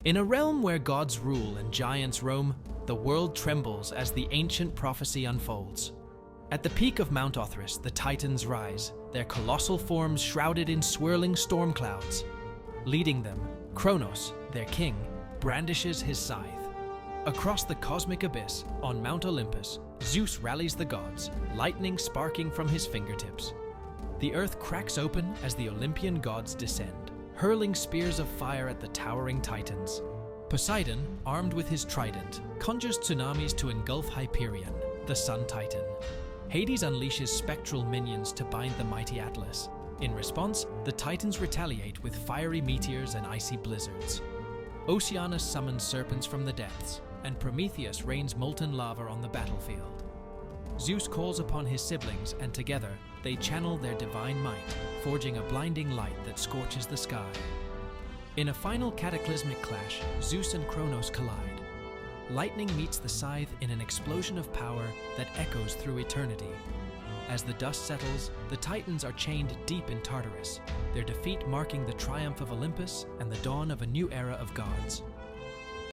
In a realm where gods rule and giants roam, the world trembles as the ancient prophecy unfolds. At the peak of Mount Othrys, the Titans rise, their colossal forms shrouded in swirling storm clouds. Leading them, Kronos, their king, brandishes his scythe. Across the cosmic abyss, on Mount Olympus, Zeus rallies the gods, lightning sparking from his fingertips. The earth cracks open as the Olympian gods descend, hurling spears of fire at the towering Titans. Poseidon, armed with his trident, conjures tsunamis to engulf Hyperion, the Sun Titan. Hades unleashes spectral minions to bind the mighty Atlas. In response, the Titans retaliate with fiery meteors and icy blizzards. Oceanus summons serpents from the depths, and Prometheus rains molten lava on the battlefield. Zeus calls upon his siblings, and together, they channel their divine might, forging a blinding light that scorches the sky. In a final cataclysmic clash, Zeus and Kronos collide. Lightning meets the scythe in an explosion of power that echoes through eternity. As the dust settles, the Titans are chained deep in Tartarus, their defeat marking the triumph of Olympus and the dawn of a new era of gods.